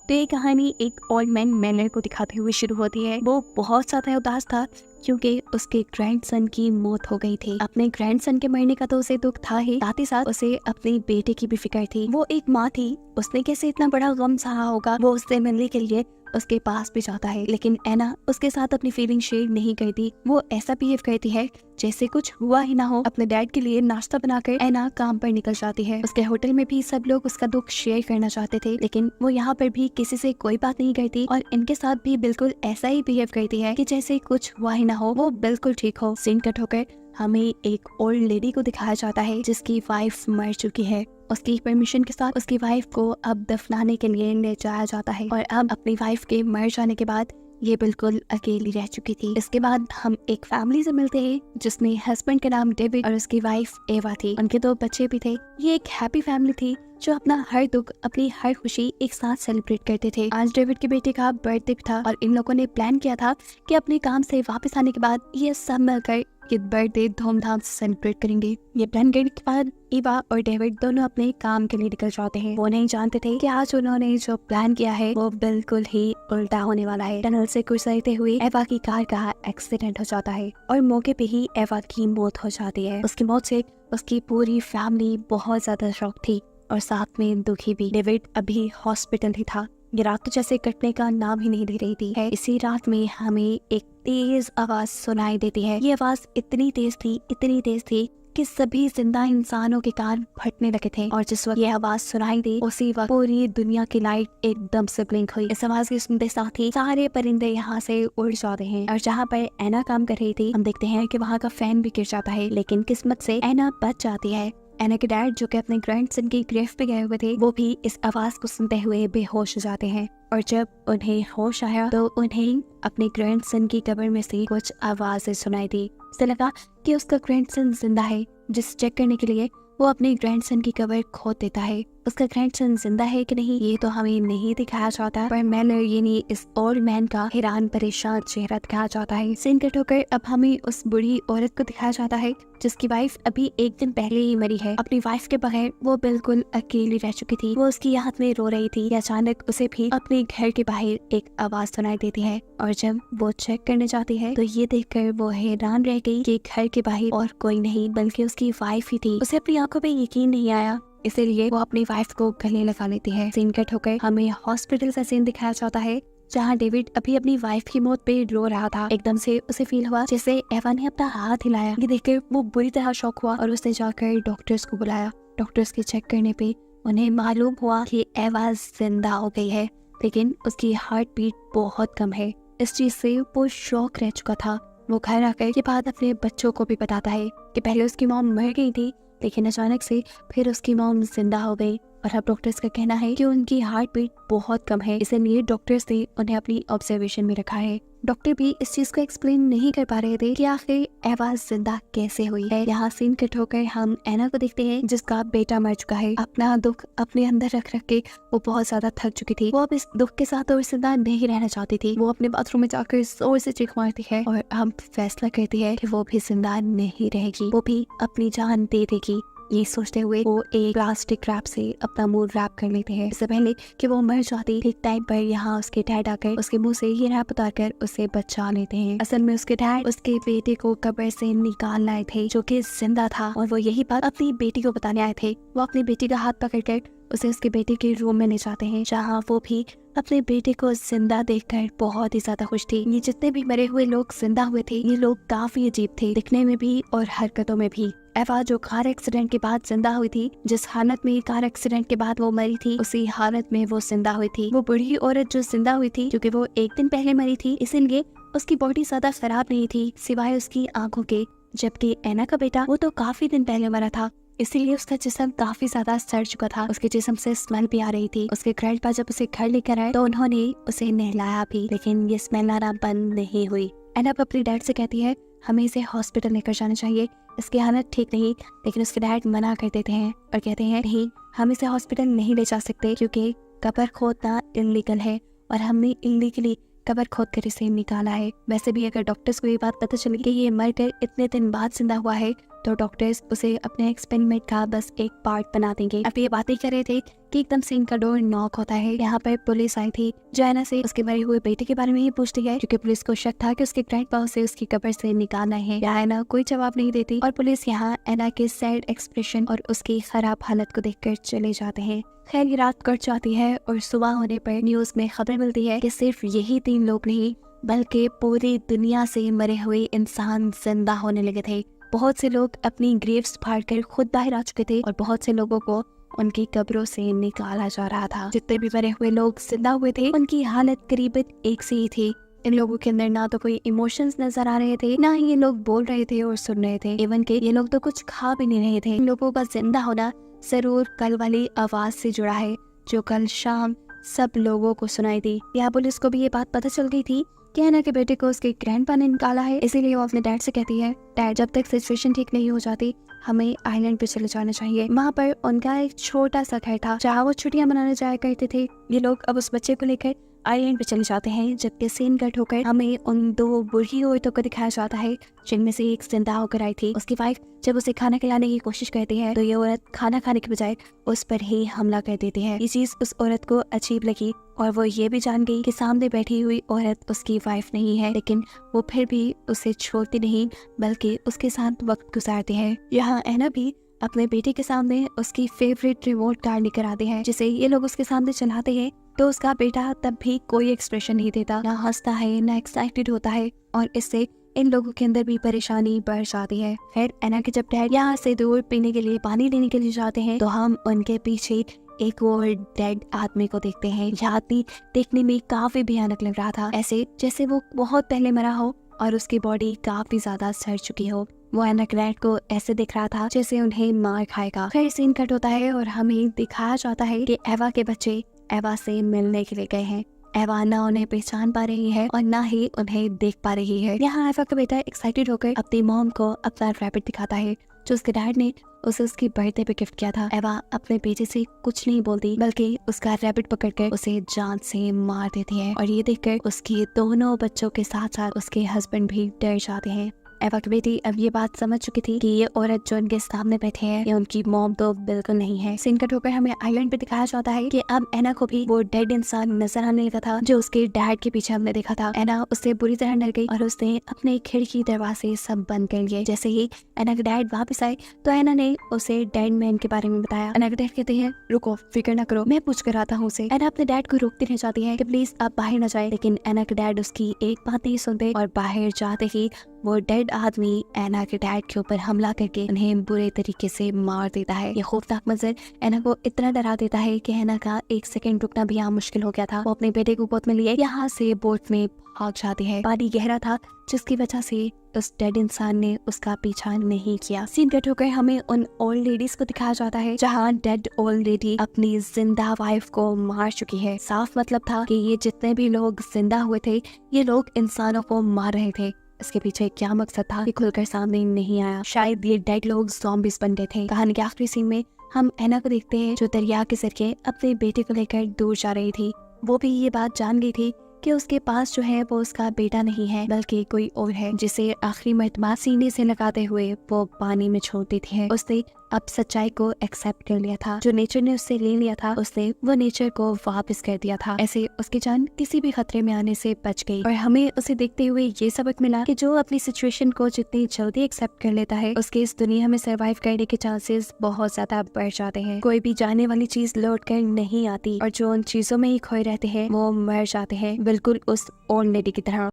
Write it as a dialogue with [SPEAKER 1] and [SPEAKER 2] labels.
[SPEAKER 1] तो ये कहानी एक ओल्ड मैन मैनर को दिखाते हुए शुरू होती है। वो बहुत ज्यादा उदास था क्योंकि उसके ग्रैंडसन की मौत हो गई थी। अपने ग्रैंडसन के मरने का तो उसे दुख था ही, साथ ही साथ उसे अपने बेटे की भी फिक्र थी। वो एक माँ थी, उसने कैसे इतना बड़ा गम सहा होगा। वो उससे मिलने के लिए उसके पास भी जाता है, लेकिन एना उसके साथ अपनी फीलिंग शेयर नहीं करती। वो ऐसा बिहेव करती है जैसे कुछ हुआ ही ना हो। अपने डैड के लिए नाश्ता बनाकर एना काम पर निकल जाती है। उसके होटल में भी सब लोग उसका दुख शेयर करना चाहते थे, लेकिन वो यहाँ पर भी किसी से कोई बात नहीं करती और इनके साथ भी बिल्कुल ऐसा ही बिहेव करती है कि जैसे कुछ हुआ ही ना हो, वो बिल्कुल ठीक हो। सीन कट होकर हमें एक ओल्ड लेडी को दिखाया जाता है जिसकी वाइफ मर चुकी है। उसकी परमिशन के साथ उसकी वाइफ को अब दफनाने के लिए ले जाया जाता है और अब अपनी वाइफ के मर जाने के बाद ये बिल्कुल अकेली रह चुकी थी। इसके बाद हम एक फैमिली से मिलते हैं जिसमें हस्बैंड का नाम डेविड और उसकी वाइफ एवा थी। उनके 2 बच्चे भी थे। ये एक हैप्पी फैमिली थी जो अपना हर दुख, अपनी हर खुशी एक साथ सेलिब्रेट करते थे। आज डेविड के बेटे का बर्थडे था और इन लोगों ने प्लान किया था कि अपने काम से वापस आने के बाद ये सब मिलकर ये बर्थडे धूमधाम से सेलिब्रेट करेंगे। ये प्लान करने के बाद एवा और डेविड दोनों अपने काम के लिए निकल जाते हैं। वो नहीं जानते थे कि आज उन्होंने जो प्लान किया है वो बिल्कुल ही उल्टा होने वाला है। टनल से गुजरते हुए एवा की कार का एक्सीडेंट हो जाता है और मौके पे ही एवा की मौत हो जाती है। उसकी मौत से उसकी पूरी फैमिली बहुत ज्यादा शॉक थी और साथ में दुखी भी। डेविड अभी हॉस्पिटल ही था। ये रात तो जैसे कटने का नाम ही नहीं ले रही थी। इसी रात में हमें एक तेज आवाज सुनाई देती है। ये आवाज इतनी तेज थी कि सभी जिंदा इंसानों के कान फटने लगे थे। और जिस वक्त ये आवाज सुनाई दी उसी वक्त पूरी दुनिया की लाइट एकदम से ब्लिंक हुई। इस आवाज के सुनते साथ ही सारे परिंदे यहाँ से उड़ जाते हैं और जहाँ पर एना काम कर रही थी हम देखते हैं कि वहाँ का फैन भी गिर जाता है, लेकिन किस्मत से एना बच जाती है। एना के डैड जो कि अपने ग्रैंडसन की ग्रेव पे गए हुए थे वो भी इस आवाज को सुनते हुए बेहोश हो जाते हैं और जब उन्हें होश आया तो उन्हें अपने ग्रैंडसन की कब्र में से कुछ आवाजें सुनाई दी। उसे लगा कि उसका ग्रैंडसन जिंदा है। जिस चेक करने के लिए वो अपने ग्रैंडसन की कब्र खोद देता है। उसका ग्रैंडसन जिंदा है कि नहीं ये तो हमें नहीं दिखाया जाता, पर मैनर यानी इस ओल्ड मैन का हैरान परेशान चेहरा दिखाया जाता है। सीन कट होकर अब हमें उस बुढ़ी औरत को दिखाया जाता है जिसकी वाइफ अभी एक दिन पहले ही मरी है। अपनी वाइफ के बगैर वो बिल्कुल अकेली रह चुकी थी। वो उसकी याद में रो रही थी कि अचानक उसे भी अपने घर के बाहर एक आवाज सुनाई देती है और जब वो चेक करने जाती है तो ये देखकर वो हैरान रह गई कि घर के बाहर और कोई नहीं बल्कि उसकी वाइफ ही थी। उसे अपनी आंखों पे यकीन नहीं आया, इसीलिए वो अपनी वाइफ को गले लगा लेती है। सीन कट होकर हमें हॉस्पिटल का सीन दिखाया जाता है जहाँ डेविड अभी अपनी वाइफ की मौत पे रो रहा था। एकदम से उसे फील हुआ जैसे एवा ने अपना हाथ हिलाया। ये देखकर वो बुरी तरह शॉक हुआ और उसने जाकर डॉक्टर्स को बुलाया। डॉक्टर्स के चेक करने पे उन्हें मालूम हुआ कि एवा जिंदा हो गई है, लेकिन उसकी हार्ट बीट बहुत कम है। इस चीज से वो शॉक रह चुका था। वो घर आकर के बाद अपने बच्चों को भी बताता है कि पहले उसकी मॉम मर गई थी, लेकिन अचानक से फिर उसकी मॉम जिंदा हो गई और अब डॉक्टर्स का कहना है कि उनकी हार्ट बीट बहुत कम है, इसलिए डॉक्टर्स ने उन्हें अपनी ऑब्जर्वेशन में रखा है। डॉक्टर भी इस चीज को एक्सप्लेन नहीं कर पा रहे थे कि आखिर एवा जिंदा कैसे हुई है। यहाँ सीन कट होकर हम एना को देखते हैं जिसका बेटा मर चुका है। अपना दुख अपने अंदर रख रख के वो बहुत ज्यादा थक चुकी थी। वो अब इस दुख के साथ और जिंदा नहीं रहना चाहती थी। वो अपने बाथरूम में जाकर जोर से चीख मारती है और अब फैसला करती है कि वो भी जिंदा नहीं रहेगी, वो भी अपनी जान दे देगी। ये सोचते हुए वो एक प्लास्टिक रैप से अपना मुंह रैप कर लेते हैं। इससे पहले कि वो मर जाती ठीक टाइम पर यहाँ उसके डैड आकर उसके मुंह से ये रैप उतारकर उसे बचा लेते हैं। असल में उसके डैड उसके बेटे को कब्र से निकाल लाए थे जो कि जिंदा था और वो यही बात अपनी बेटी को बताने आए थे। वो अपनी बेटी का हाथ पकड़कर उसे उसके बेटे के रूम में ले जाते हैं जहाँ वो भी अपने बेटे को जिंदा देखकर बहुत ही ज्यादा खुश थी। ये जितने भी मरे हुए लोग जिंदा हुए थे ये लोग काफी अजीब थे दिखने में भी और हरकतों में भी। एवा जो कार एक्सीडेंट के बाद जिंदा हुई थी, जिस हालत में कार एक्सीडेंट के बाद वो मरी थी उसी हालत में वो जिंदा हुई थी। वो बूढ़ी औरत जो जिंदा हुई थी क्योंकि वो एक दिन पहले मरी थी इसीलिए उसकी बॉडी ज्यादा खराब नहीं थी सिवाय उसकी आंखों के, जबकि एना का बेटा वो तो काफी दिन पहले मरा था इसीलिए उसका जिस्म काफी ज्यादा सड़ चुका था। उसके जिस्म से स्मेल भी आ रही थी। उसके ग्रैंडपा जब उसे घर लेकर आए तो उन्होंने उसे नहलाया भी, लेकिन ये स्मेल आना बंद नहीं हुई। एना अपने डैड से कहती है हमें इसे हॉस्पिटल लेकर जाना चाहिए, इसकी हालत ठीक नहीं, लेकिन उसके डैड मना कर देते हैं और कहते हैं नहीं हम इसे हॉस्पिटल नहीं ले जा सकते क्योंकि कब्र खोदना इलीगल है और हमने इलीगली कब्र खोद कर इसे निकाला है। वैसे भी अगर डॉक्टर्स को ये बात पता चली कि ये मरकर इतने दिन बाद जिंदा हुआ है तो डॉक्टर्स उसे अपने एक्सपेरिमेंट का बस एक पार्ट बना देंगे। अब ये बातें कर रहे थे कि एकदम से इनका डोर नॉक होता है। यहाँ पर पुलिस आई थी जो एना से उसके मरे हुए बेटे के बारे में ही पूछती है, क्योंकि पुलिस को शक था कि उसके ग्रैंडपा उसे उसकी कब्र से निकालना है। यहाँ एना कोई जवाब नहीं देती और पुलिस यहाँ एना के सैड एक्सप्रेशन और उसकी खराब हालत को देखकर चले जाते हैं। खैर ये रात कट जाती है और सुबह होने पर न्यूज में खबर मिलती है कि सिर्फ यही 3 लोग नहीं बल्कि पूरी दुनिया से मरे हुए इंसान जिंदा होने लगे थे। बहुत से लोग अपनी ग्रेव्स फाड़कर खुद बाहर आ चुके थे और बहुत से लोगों को उनकी कब्रों से निकाला जा रहा था। जितने भी मरे हुए लोग जिंदा हुए थे उनकी हालत करीबन एक से ही थी। इन लोगों के अंदर ना तो कोई इमोशंस नजर आ रहे थे, ना ही ये लोग बोल रहे थे और सुन रहे थे। इवन के ये लोग तो कुछ खा भी नहीं रहे थे। इन लोगों का जिंदा होना जरूर कल वाली आवाज से जुड़ा है जो कल शाम सब लोगों को सुनाई दी। यहाँ पुलिस को भी ये बात पता चल गई थी कि एना के बेटे को उसके ग्रैंडपा ने निकाला है। इसीलिए वो अपने डैड से कहती है, डैड जब तक सिचुएशन ठीक नहीं हो जाती हमें आइलैंड पे चले जाना चाहिए। वहाँ पर उनका एक छोटा सा घर था जहाँ वो छुट्टियां मनाने जाया करते थे। ये लोग अब उस बच्चे को लेकर आइलैंड पे चले जाते हैं, जबकि सीन कट होकर हमें उन 2 बूढ़ी औरतों को दिखाया जाता है जिनमें से एक जिंदा होकर आई थी। उसकी वाइफ जब उसे खाना खिलाने की कोशिश करती है तो ये औरत खाना खाने के बजाय उस पर ही हमला कर देती है। ये चीज उस औरत को अजीब लगी और वो ये भी जान गई कि सामने बैठी हुई औरत उसकी वाइफ नहीं है, लेकिन वो फिर भी उसे छोड़ती नहीं बल्कि उसके साथ वक्त गुजारती है। यहाँ एना भी अपने बेटे के सामने उसकी फेवरेट रिमोट कार लेकर आती है जिसे ये लोग उसके सामने चलाते हैं। तो उसका बेटा तब भी कोई एक्सप्रेशन नहीं देता, ना हंसता है ना एक्साइटेड होता है और इससे इन लोगों के अंदर भी परेशानी बढ़ जाती है। खैर एना के जब डैड यहाँ से दूर पीने के लिए पानी लेने के लिए जाते हैं तो हम उनके पीछे एक और डेड आदमी को देखते हैं। यह आदमी देखने में काफी भयानक लग रहा था, ऐसे जैसे वो बहुत पहले मरा हो और उसकी बॉडी काफी ज्यादा सड़ चुकी हो। वो एना ग्रैंड को ऐसे दिख रहा था जैसे उन्हें मार खाएगा। खैर सीन कट होता है और हमें दिखाया जाता है कि एवा के बच्चे एवा से मिलने के लिए गए हैं। एवा ना उन्हें पहचान पा रही है और ना ही उन्हें देख पा रही है। यहाँ एवा का बेटा एक्साइटेड होकर अपनी मॉम को अपना रैबिट दिखाता है जो उसके डैड ने उसे उसकी बर्थडे पे गिफ्ट किया था। एवा अपने बेटे से कुछ नहीं बोलती बल्कि उसका रैबिट पकड़कर उसे जान से मार देती है और ये देखकर उसके दोनों बच्चों के साथ साथ उसके हस्बैंड भी डर जाते हैं। एवा की बेटी अब ये बात समझ चुकी थी कि ये औरत जो उनके सामने बैठे हैं ये उनकी मॉम तो बिल्कुल नहीं है। सीन कट होकर हमें आइलैंड पे दिखाया जाता है कि अब एना को भी वो डेड इंसान नजर आने लगा था जो उसके डैड के पीछे हमने देखा था। एना उससे बुरी तरह डर गई और उसने अपने खिड़की दरवाजे सब बंद कर लिए। जैसे ही एना के डैड वापस आए तो एना ने उसे डेड मैन के बारे में बताया। एना के डैड कहते हैं, रुको फिक्र न करो, मैं पूछ कर आता हूँ उसे। एना अपने डैड को रोकती रह जाती है कि प्लीज आप बाहर न जाए, लेकिन एना के डैड उसकी एक बात नहीं सुनते और बाहर जाते ही वो डेड आदमी एना के डैड के ऊपर हमला करके उन्हें बुरे तरीके से मार देता है। ये खौफनाक मंजर एना को इतना डरा देता है कि एना का 1 सेकंड रुकना भी यहाँ मुश्किल हो गया था। वो अपने बेटे को गोद में लिए यहाँ से बोट में भाग जाती है। पानी गहरा था जिसकी वजह से उस डेड इंसान ने उसका पीछा नहीं किया। सीन कट होकर हमें उन ओल्ड लेडीज को दिखाया जाता है जहाँ डेड ओल्ड लेडी अपनी जिंदा वाइफ को मार चुकी है। साफ मतलब था कि ये जितने भी लोग जिंदा हुए थे ये लोग इंसानों को मार रहे थे। इसके पीछे क्या मकसद था ये खुलकर सामने नहीं आया। शायद ये डेड लोग ज़ॉम्बीज़ बन गए थे। कहानी के आखिरी सीन में हम एना को देखते हैं जो दरिया के जरिए अपने बेटे को लेकर दूर जा रही थी। वो भी ये बात जान गई थी कि उसके पास जो है वो उसका बेटा नहीं है बल्कि कोई और है जिसे आखिरी मर्तबा सीने से लगाते हुए वो पानी में छोड़ दी थी। उसने अब सच्चाई को एक्सेप्ट कर लिया था। जो नेचर ने उससे ले लिया था उसने वो नेचर को वापस कर दिया था। ऐसे उसकी जान किसी भी खतरे में आने से बच गई और हमें उसे देखते हुए ये सबक मिला कि जो अपनी सिचुएशन को जितनी जल्दी एक्सेप्ट कर लेता है उसके इस दुनिया में सर्वाइव करने के चांसेस बहुत ज्यादा बढ़ जाते हैं। कोई भी जाने वाली चीज लौट कर नहीं आती और जो उन चीजों में ही खोए रहते हैं वो मर जाते हैं, बिल्कुल उस ओल्ड लेडी की तरह।